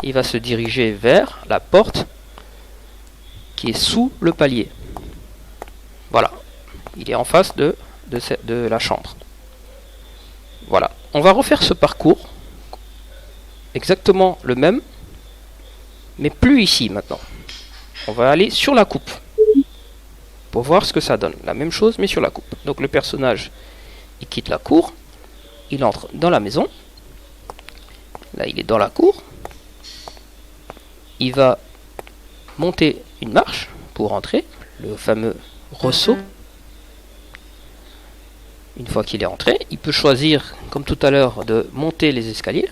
il va se diriger vers la porte qui est sous le palier. Voilà, il est en face de la chambre. Voilà, on va refaire ce parcours, exactement le même, mais plus ici maintenant. On va aller sur la coupe, pour voir ce que ça donne. La même chose, mais sur la coupe. Donc le personnage, il quitte la cour, il entre dans la maison. Là, il est dans la cour. Il va monter une marche pour entrer, le fameux ressaut. Une fois qu'il est entré, il peut choisir, comme tout à l'heure, de monter les escaliers.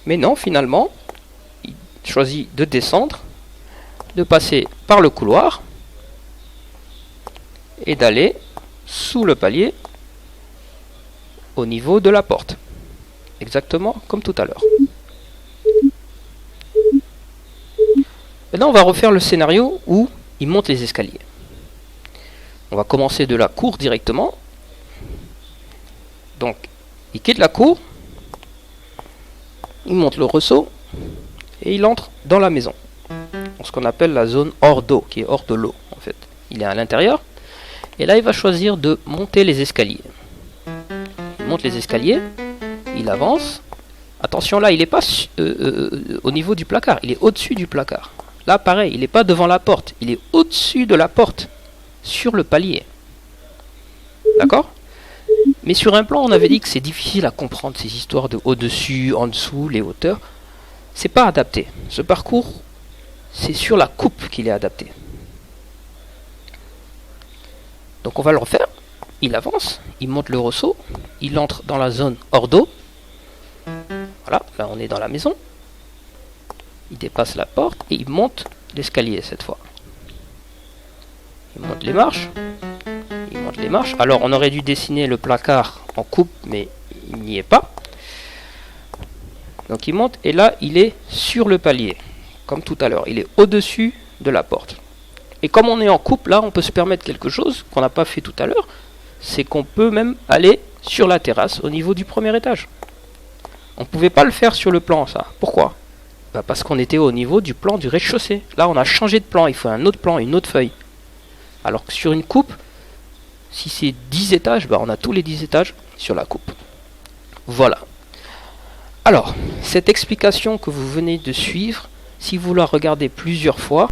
Mais non, finalement, il choisit de descendre, de passer par le couloir et d'aller sous le palier au niveau de la porte. Exactement comme tout à l'heure. Maintenant, on va refaire le scénario où il monte les escaliers. On va commencer de la cour directement. Donc, il quitte la cour, il monte le ressaut et il entre dans la maison. Dans ce qu'on appelle la zone hors d'eau, qui est hors de l'eau en fait. Il est à l'intérieur. Et là, il va choisir de monter les escaliers. Il monte les escaliers, il avance. Attention, là, il n'est pas au niveau du placard, il est au-dessus du placard. Là, pareil, il n'est pas devant la porte, il est au-dessus de la porte, sur le palier. D'accord? Mais sur un plan, on avait dit que c'est difficile à comprendre ces histoires de au-dessus, en dessous, les hauteurs. C'est pas adapté. Ce parcours, c'est sur la coupe qu'il est adapté. Donc on va le refaire. Il avance, il monte le ressaut, il entre dans la zone hors d'eau. Voilà, là on est dans la maison. Il dépasse la porte et il monte l'escalier cette fois. Il monte les marches. Il monte les marches. Alors on aurait dû dessiner le placard en coupe, mais il n'y est pas. Donc il monte et là il est sur le palier. Comme tout à l'heure, il est au-dessus de la porte. Et comme on est en coupe, là on peut se permettre quelque chose qu'on n'a pas fait tout à l'heure. C'est qu'on peut même aller sur la terrasse au niveau du premier étage. On ne pouvait pas le faire sur le plan, ça. Pourquoi? Parce qu'on était au niveau du plan du rez-de-chaussée. Là, on a changé de plan. Il faut un autre plan, une autre feuille. Alors que sur une coupe, si c'est 10 étages, on a tous les 10 étages sur la coupe. Voilà. Alors, cette explication que vous venez de suivre, si vous la regardez plusieurs fois,